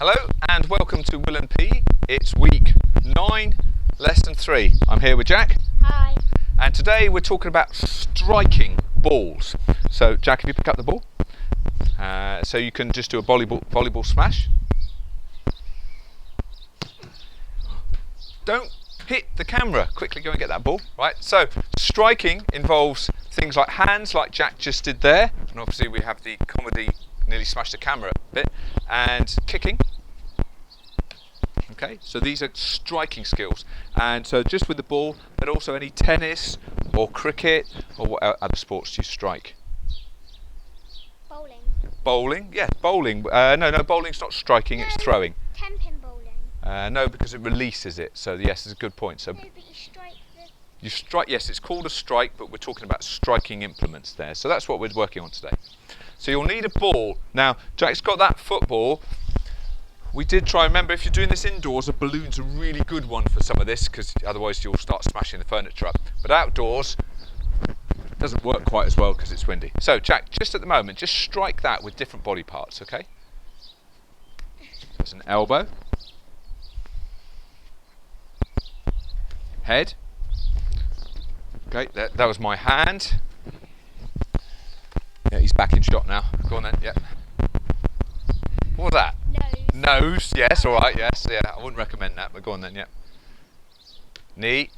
Hello and welcome to Willand P. It's week 9, lesson 3. I'm here with Jack. Hi. And today we're talking about striking balls. So Jack, if you pick up the ball, so you can just do a volleyball smash. Don't hit the camera. Quickly go and get that ball. Right. So striking involves things like hands, like Jack just did there, and obviously we have the comedy nearly smashed the camera a bit, and kicking. Okay, so these are striking skills, and so just with the ball, but also any tennis or cricket or what other sports do you strike? Bowling. Bowling, yeah, bowling. No, bowling's not striking; it's throwing. 10-pin bowling. No, because it releases it. So yes, it's a good point. So No, but you strike the... you strike. Yes, it's called a strike, but we're talking about striking implements there. So that's what we're working on today. So you'll need a ball. Now, Jack's got that football. We did try, remember, if you're doing this indoors, a balloon's a really good one for some of this, because otherwise you'll start smashing the furniture up. But outdoors, it doesn't work quite as well because it's windy. So, Jack, just at the moment, just strike that with different body parts, okay? That's an elbow. Head. Okay, that was my hand. Yeah, he's back in shot now. Go on then, yeah. What was that? Nose, yes, all right, yes, yeah. I wouldn't recommend that, but go on then, yeah. Knee.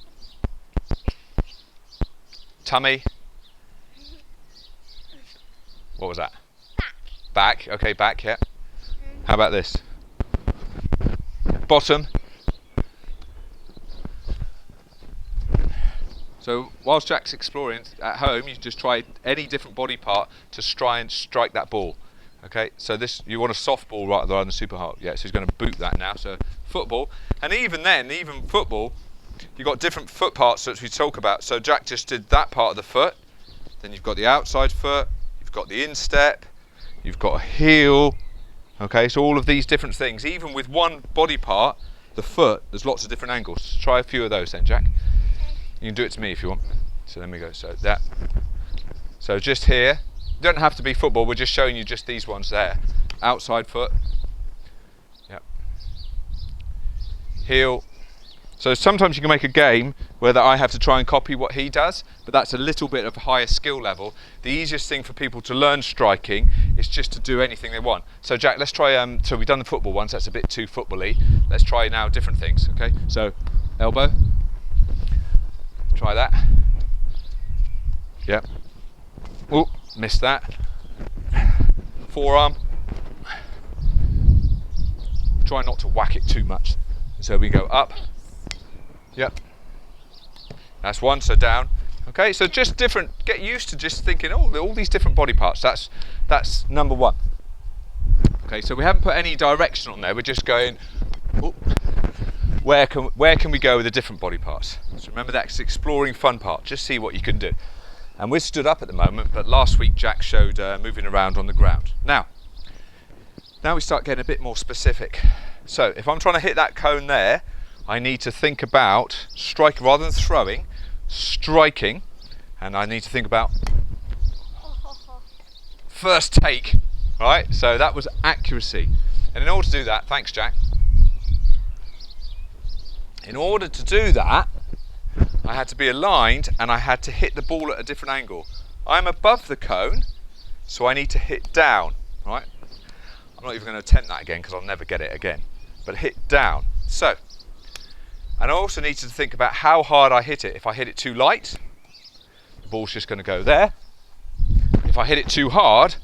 Tummy. What was that? Back, okay, back, yeah. How about this? Bottom. So whilst Jack's exploring at home, you just try any different body part to try and strike that ball. Okay, so this, you want a soft ball rather than a super hard. Yeah, so he's going to boot that now. So football, and even then, even football, you've got different foot parts that we talk about. So Jack just did that part of the foot. Then you've got the outside foot, you've got the instep, you've got a heel. Okay, so all of these different things, even with one body part, the foot, there's lots of different angles. Try a few of those then, Jack. You can do it to me if you want. So there we go. So that. So just here. You don't have to be football. We're just showing you just these ones there. Outside foot. Yep. Heel. So sometimes you can make a game where I have to try and copy what he does, but that's a little bit of a higher skill level. The easiest thing for people to learn striking is just to do anything they want. So Jack, let's try. So we've done the football ones. That's a bit too football-y. Let's try now different things. Okay. So elbow. Try that. Yep. Oh, missed that. Forearm. Try not to whack it too much. So we go up. Yep. That's one, so down. Okay, so just different, get used to just thinking, oh, all these different body parts. That's number one. Okay, so we haven't put any direction on there. We're just going, oh, where can we go with the different body parts? So remember, that's the exploring fun part. Just see what you can do. And we're stood up at the moment, but last week Jack showed moving around on the ground. Now we start getting a bit more specific. So if I'm trying to hit that cone there, I need to think about striking rather than throwing, striking, and I need to think about first take. Right? So that was accuracy. And in order to do that, thanks Jack. In order to do that, I had to be aligned and I had to hit the ball at a different angle. I'm above the cone, so I need to hit down, right? I'm not even going to attempt that again because I'll never get it again. But hit down. So, and I also need to think about how hard I hit it. If I hit it too light, the ball's just going to go there. If I hit it too hard,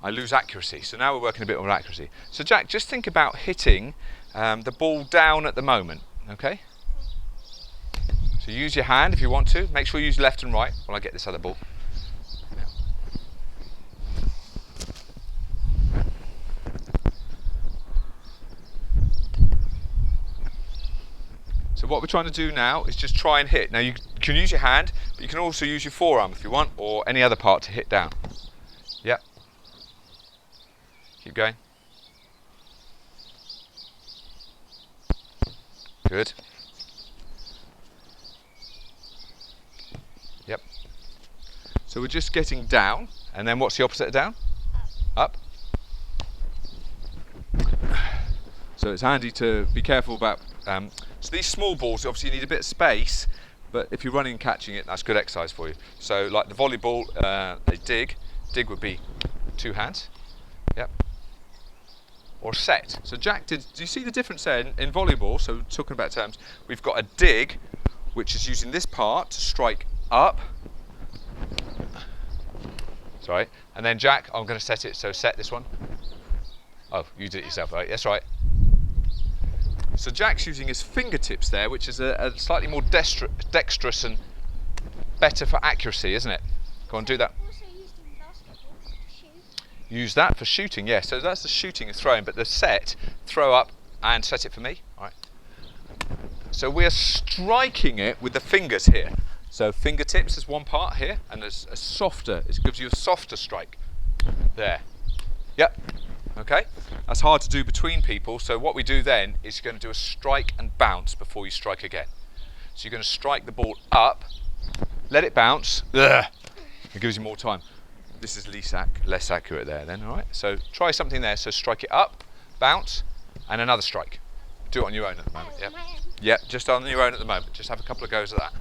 I lose accuracy. So now we're working a bit on accuracy. So Jack, just think about hitting the ball down at the moment, okay? So use your hand if you want to. Make sure you use left and right while I get this other ball. So what we're trying to do now is just try and hit. Now you can use your hand, but you can also use your forearm if you want, or any other part to hit down. Yep. Keep going. Good. Yep. So we're just getting down, and then what's the opposite of down? Up. So it's handy to be careful about. So these small balls, obviously you need a bit of space, but if you're running and catching it, that's good exercise for you. So like the volleyball, they dig. Dig would be 2 hands. Yep. Or set. So Jack do you see the difference there in volleyball? So talking about terms, we've got a dig, which is using this part to strike up. Sorry. And then Jack, I'm going to set it, so set this one. Oh, you did it yourself, right? That's right. So Jack's using his fingertips there, which is a slightly more dexterous and better for accuracy, isn't it? Go on, do that. Also used in basketball to shoot. Use that for shooting, yeah. So that's the shooting and throwing, but the set, throw up and set it for me. All right. So we're striking it with the fingers here. So fingertips is one part here, and there's a softer, it gives you a softer strike. There. Yep. Okay. That's hard to do between people, so what we do then is you're going to do a strike and bounce before you strike again. So you're going to strike the ball up, let it bounce, ugh, it gives you more time. This is less accurate there then, alright? So try something there, so strike it up, bounce, and another strike. Do it on your own at the moment, yep. Yep, just on your own at the moment, just have a couple of goes at that.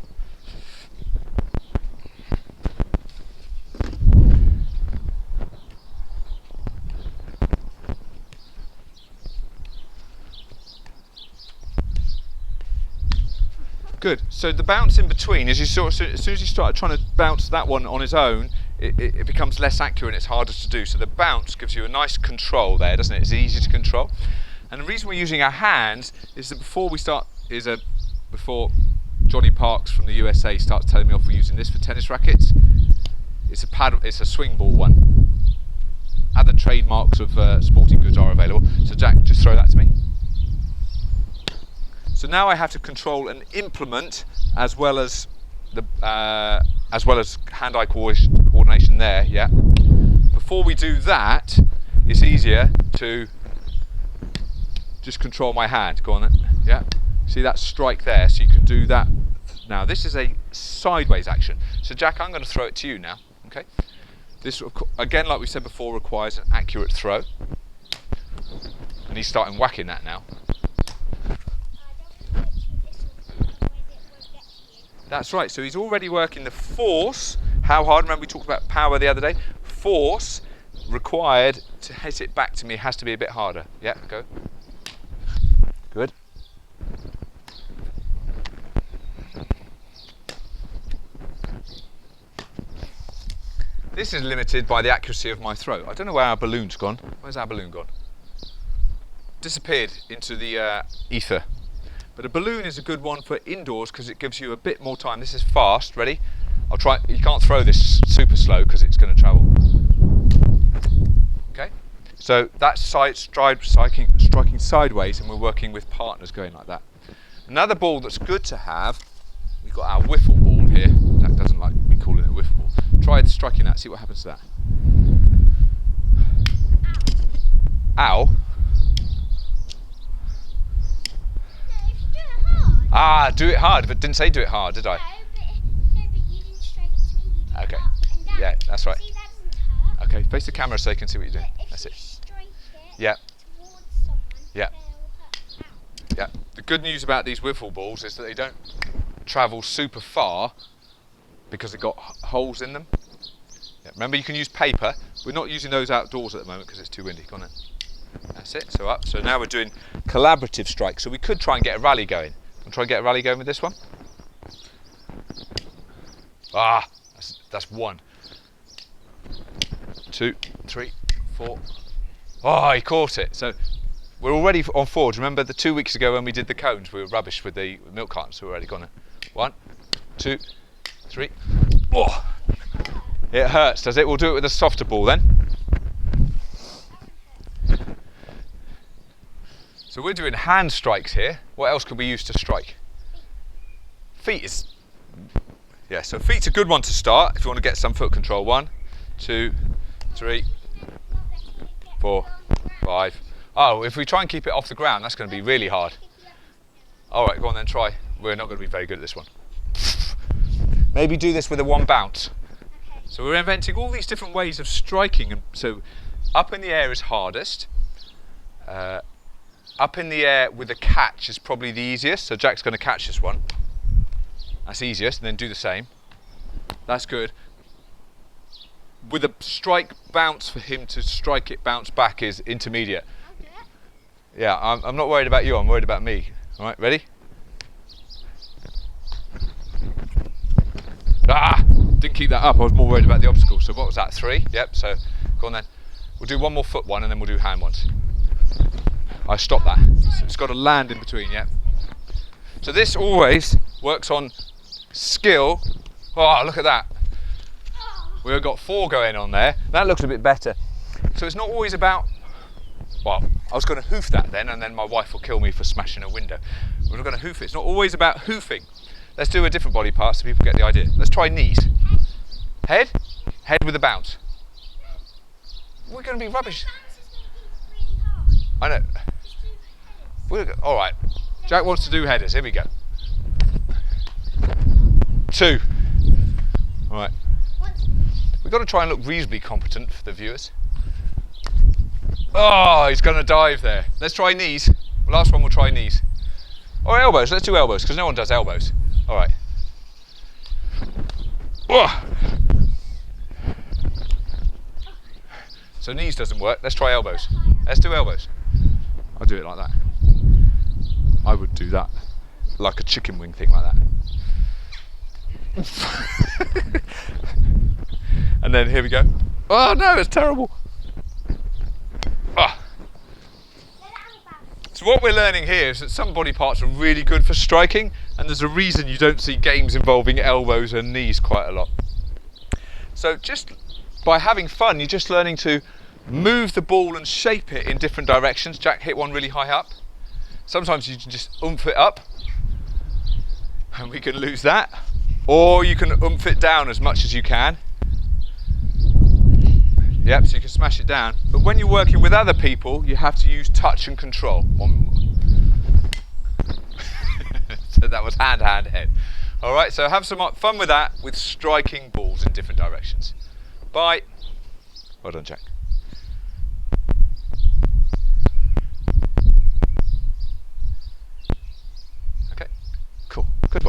Good. So the bounce in between, as soon as you start trying to bounce that one on its own, it becomes less accurate and it's harder to do. So the bounce gives you a nice control there, doesn't it? It's easy to control. And the reason we're using our hands is that before Johnny Parks from the USA starts telling me off for using this for tennis rackets, it's a swing ball one. Other trademarks of sporting goods are available. So Jack, just throw that to me. So now I have to control an implement as well as hand-eye coordination there. Yeah. Before we do that, it's easier to just control my hand. Go on then. Yeah. See that strike there? So you can do that. Now this is a sideways action. So Jack, I'm going to throw it to you now. Okay. This again, like we said before, requires an accurate throw. And he's starting whacking that now. That's right, so he's already working the force. How hard? Remember we talked about power the other day? Force required to hit it back to me has to be a bit harder. Yeah, go. Good. This is limited by the accuracy of my throw. I don't know where our balloon's gone. Where's our balloon gone? Disappeared into the ether. But a balloon is a good one for indoors because it gives you a bit more time. This is fast. Ready? I'll try. You can't throw this super slow because it's going to travel. Okay. So that's striking sideways, and we're working with partners going like that. Another ball that's good to have. We've got our wiffle ball here. That doesn't like me calling it a wiffle ball. Try striking that. See what happens to that. Ow. Do it hard, but didn't say do it hard, did I? No, but you didn't strike it to me, you did Okay. it up and down. Yeah, that's right. See, that doesn't hurt. Okay, face the camera so they can see what you're doing. But That's if it. you strike it Yeah. towards someone, Yeah. then it will hurt. Yeah. The good news about these wiffle balls is that they don't travel super far because they've got holes in them. Yeah. Remember, you can use paper. We're not using those outdoors at the moment because it's too windy. Go on then. That's it. So up. So now we're doing collaborative strikes. So we could try and get a rally going. I'll try and get a rally going with this one. That's 1, 2, 3, 4. Oh, he caught it. So we're already on forward. Remember the 2 weeks ago when we did the cones, we were rubbish with the milk cartons, so we're already gone. 1, 2, 3. Oh, it hurts, does it? We'll do it with a softer ball then. So we're doing hand strikes here. What else could we use to strike? Feet is, yeah, so feet's a good one to start if you want to get some foot control. 1, 2, 3, 4, 5. Oh, if we try and keep it off the ground, that's going to be really hard. All right, go on then, try. We're not going to be very good at this one. Maybe do this with a 1 bounce. So we're inventing all these different ways of striking. And so up in the air is hardest. up in the air with a catch is probably the easiest. So Jack's going to catch this one. That's easiest, and then do the same. That's good. With a strike bounce for him to strike it, bounce back is intermediate. Yeah, I'm not worried about you, I'm worried about me. All right, ready? Ah! Didn't keep that up, I was more worried about the obstacle. So what was that, 3? Yep, so go on then. We'll do one more foot one and then we'll do hand ones. I stopped that. So it's got to land in between, yeah. So this always works on skill. Oh, look at that. We've got 4 going on there. That looks a bit better. So it's not always about, well, I was going to hoof that then, and then my wife will kill me for smashing a window. We're not going to hoof it. It's not always about hoofing. Let's do a different body part so people get the idea. Let's try knees. Head? Head with a bounce. We're going to be rubbish. I know. All right. Jack wants to do headers. Here we go. 2. All right. We've got to try and look reasonably competent for the viewers. Oh, he's going to dive there. Let's try knees. Last one we'll try knees. Or elbows. Let's do elbows because no one does elbows. All right. Oh. So knees doesn't work. Let's try elbows. Let's do elbows. I'll do it like that. I would do that. Like a chicken wing thing like that. And then here we go. Oh no, it's terrible. Oh. So what we're learning here is that some body parts are really good for striking, and there's a reason you don't see games involving elbows and knees quite a lot. So just by having fun, you're just learning to move the ball and shape it in different directions. Jack hit one really high up. Sometimes you can just oomph it up, and we can lose that. Or you can oomph it down as much as you can. Yep, so you can smash it down. But when you're working with other people, you have to use touch and control. So that was hand, hand, head. All right, so have some fun with that, with striking balls in different directions. Bye. Well done, Jack.